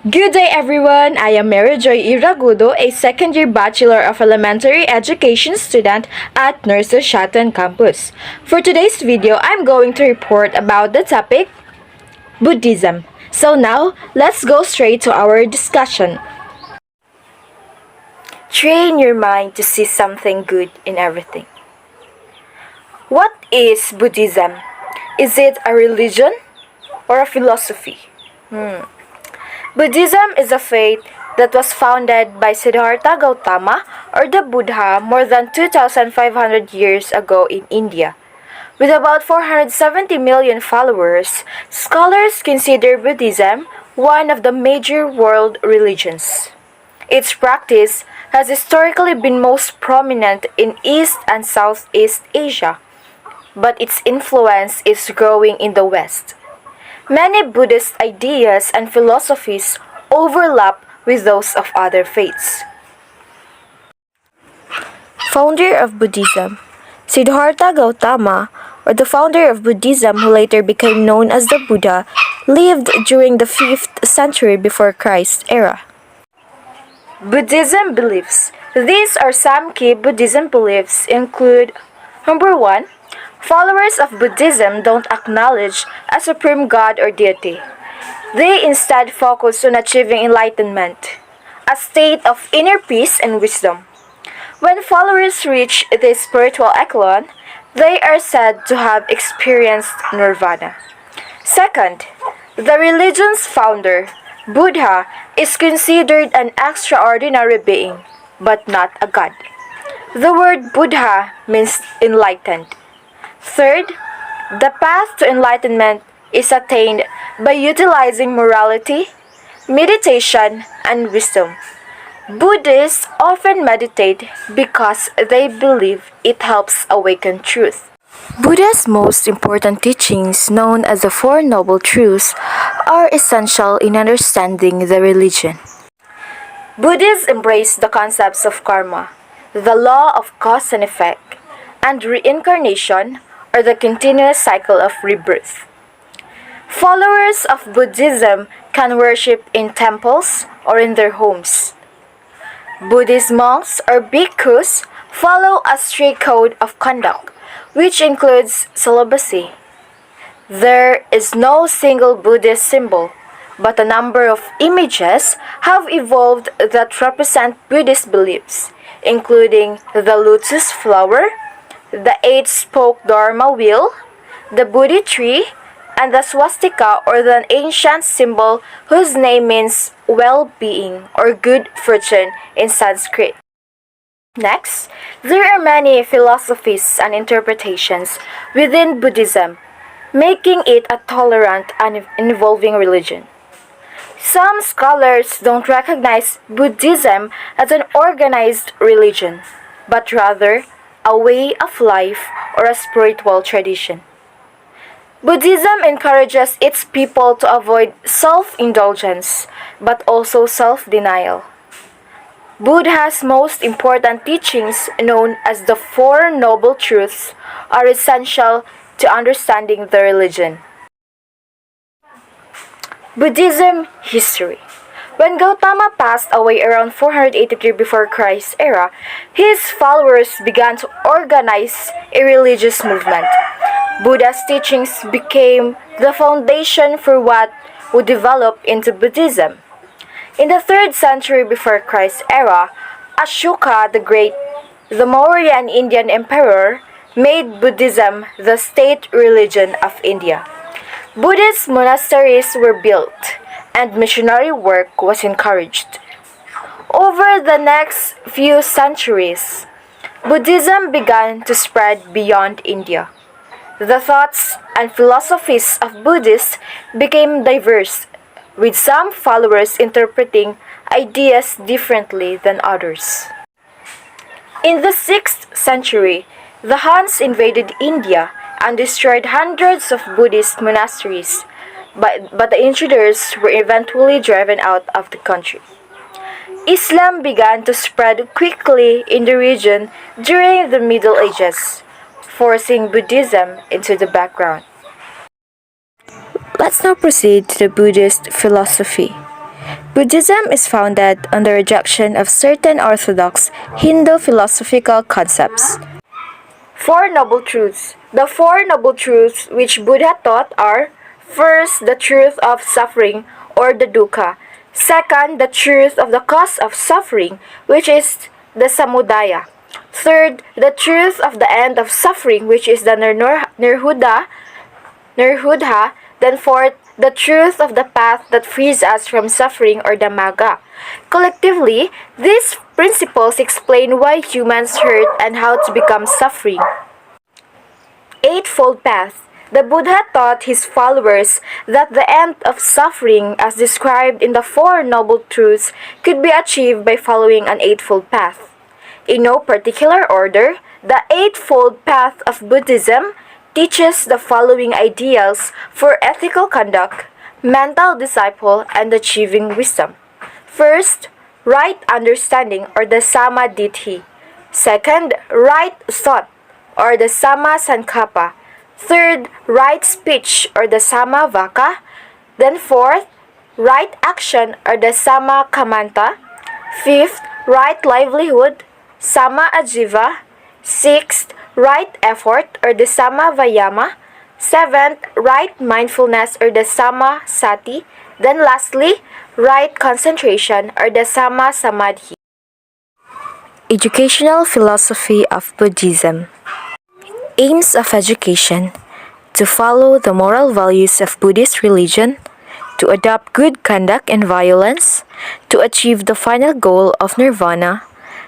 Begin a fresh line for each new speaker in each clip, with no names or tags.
Good day everyone! I am Mary Joy Iragudo, a second-year Bachelor of Elementary Education student at Nurses Shatan Campus. For today's video, I'm going to report about the topic, Buddhism. So now, let's go straight to our discussion. Train your mind to see something good in everything. What is Buddhism? Is it a religion or a philosophy? Buddhism is a faith that was founded by Siddhartha Gautama or the Buddha more than 2,500 years ago in India. With about 470 million followers, scholars consider Buddhism one of the major world religions. Its practice has historically been most prominent in East and Southeast Asia, but its influence is growing in the West. Many Buddhist ideas and philosophies overlap with those of other faiths. Founder of Buddhism Siddhartha Gautama, or the founder of Buddhism who later became known as the Buddha, lived during the 5th century before Christ's era. Buddhism beliefs. These are some key Buddhism beliefs include: number 1, followers of Buddhism don't acknowledge a supreme God or deity. They instead focus on achieving enlightenment, a state of inner peace and wisdom. When followers reach this spiritual echelon, they are said to have experienced nirvana. Second, the religion's founder, Buddha, is considered an extraordinary being, but not a god. The word Buddha means enlightened. Third, the path to enlightenment is attained by utilizing morality, meditation, and wisdom. Buddhists often meditate because they believe it helps awaken truth. Buddha's most important teachings, known as the Four Noble Truths, are essential in understanding the religion. Buddhists embrace the concepts of karma, the law of cause and effect, and reincarnation, or the continuous cycle of rebirth. Followers of Buddhism can worship in temples or in their homes. Buddhist monks or bhikkhus follow a strict code of conduct, which includes celibacy. There is no single Buddhist symbol, but a number of images have evolved that represent Buddhist beliefs, including the lotus flower, the 8-spoke Dharma wheel, the Bodhi tree, and the swastika, or the ancient symbol whose name means well-being or good fortune in Sanskrit. Next, there are many philosophies and interpretations within Buddhism, making it a tolerant and evolving religion. Some scholars don't recognize Buddhism as an organized religion, but rather a way of life or a spiritual tradition. Buddhism encourages its people to avoid self-indulgence, but also self-denial. Buddha's most important teachings, known as the Four Noble Truths, are essential to understanding the religion. Buddhism history. When Gautama passed away around 483 before Christ's era, his followers began to organize a religious movement. Buddha's teachings became the foundation for what would develop into Buddhism. In the 3rd century before Christ's era, Ashoka the Great, the Maurya and Indian emperor, made Buddhism the state religion of India. Buddhist monasteries were built, and missionary work was encouraged. Over the next few centuries, Buddhism began to spread beyond India. The thoughts and philosophies of Buddhists became diverse, with some followers interpreting ideas differently than others. In the 6th century, the Huns invaded India and destroyed hundreds of Buddhist monasteries, but the intruders were eventually driven out of the country. Islam began to spread quickly in the region during the Middle Ages, forcing Buddhism into the background. Let's now proceed to the Buddhist philosophy. Buddhism is founded on the rejection of certain orthodox Hindu philosophical concepts. Four Noble Truths. The Four Noble Truths which Buddha taught are: first, the truth of suffering or the dukkha; second, the truth of the cause of suffering, which is the samudaya; third, the truth of the end of suffering, which is the nirhudha; then fourth, the truth of the path that frees us from suffering or the magga. Collectively, these principles explain why humans hurt and how to become suffering. Eightfold Path. The Buddha taught his followers that the end of suffering, as described in the Four Noble Truths, could be achieved by following an eightfold path. In no particular order, the Eightfold Path of Buddhism teaches the following ideals for ethical conduct, mental disciple, and achieving wisdom. First, right understanding or the samadhi. Second, right thought or the sama sankappa. Third, right speech or the sama vaka. Then fourth, right action or the sama kamanta. Fifth, right livelihood, sama ajiva. Sixth, right effort or the sama vayama. Seventh, right mindfulness or the sama sati. Then lastly, right concentration or the sama samadhi. Educational philosophy of Buddhism. Aims of education: to follow the moral values of Buddhist religion, to adopt good conduct and violence, to achieve the final goal of nirvana,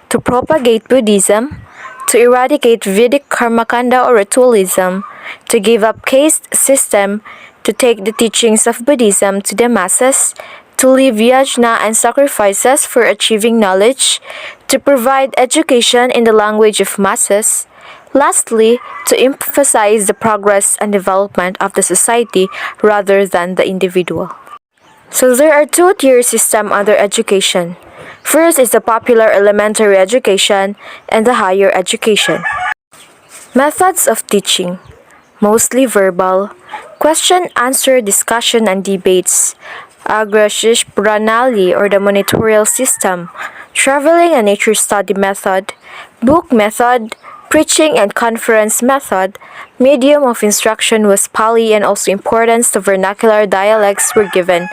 to propagate Buddhism, to eradicate Vedic karmakanda or ritualism, to give up caste system, to take the teachings of Buddhism to the masses, to live yajna and sacrifices for achieving knowledge, to provide education in the language of masses. Lastly, to emphasize the progress and development of the society rather than the individual. So there are two-tier system under education. First is the popular elementary education and the higher education. Methods of teaching: mostly verbal, question-answer discussion and debates, agrashish pranali or the monitorial system, traveling and nature study method, book method, preaching and conference method. Medium of instruction was Pali and also importance to vernacular dialects were given.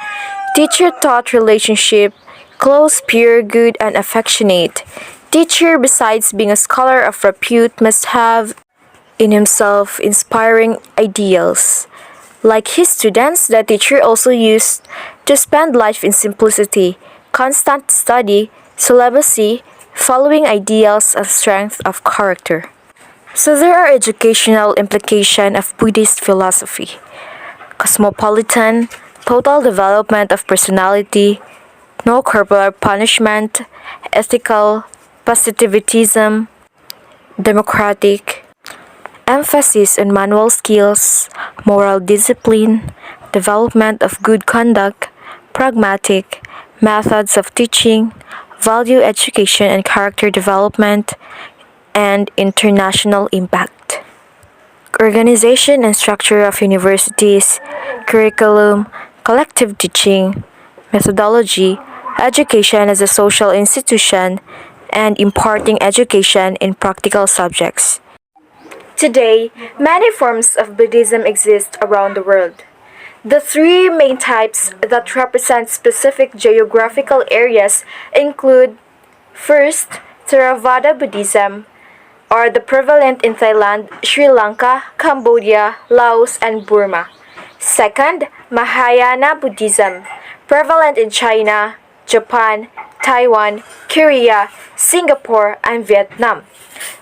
Teacher-taught relationship: close, pure, good, and affectionate. Teacher, besides being a scholar of repute, must have in himself inspiring ideals. Like his students, the teacher also used to spend life in simplicity, constant study, celibacy, following ideals of strength of character. So there are educational implications of Buddhist philosophy: cosmopolitan, total development of personality, no corporal punishment, ethical, positivism, democratic, emphasis on manual skills, moral discipline, development of good conduct, pragmatic, methods of teaching, value education and character development, and international impact. Organization and structure of universities, curriculum, collective teaching, methodology, education as a social institution, and imparting education in practical subjects. Today, many forms of Buddhism exist around the world. The three main types that represent specific geographical areas include: first, Theravada Buddhism, or the prevalent in Thailand, Sri Lanka, Cambodia, Laos, and Burma. Second, Mahayana Buddhism, prevalent in China, Japan, Taiwan, Korea, Singapore, and Vietnam.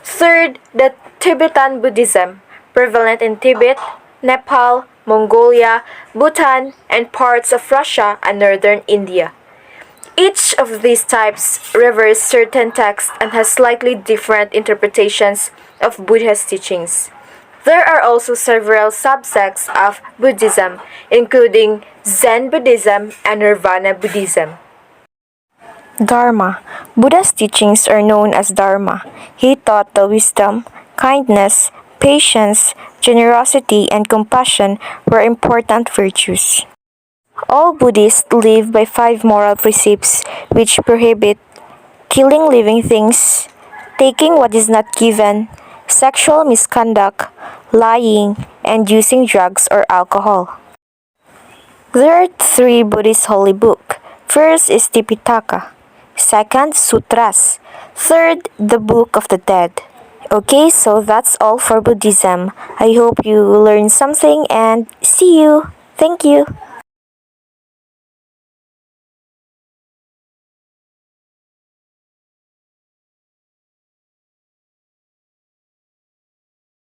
Third, the Tibetan Buddhism, prevalent in Tibet, Nepal, Mongolia, Bhutan, and parts of Russia and northern India. Each of these types reveres certain texts and has slightly different interpretations of Buddha's teachings. There are also several subsects of Buddhism, including Zen Buddhism and Nirvana Buddhism. Dharma. Buddha's teachings are known as Dharma. He taught that wisdom, kindness, patience, generosity, and compassion were important virtues. All Buddhists live by 5 moral precepts which prohibit killing living things, taking what is not given, sexual misconduct, lying, and using drugs or alcohol. There are 3 Buddhist holy books. First is Tipitaka. Second, Sutras. Third, the Book of the Dead. Okay, so that's all for Buddhism. I hope you learned something and see you. Thank you.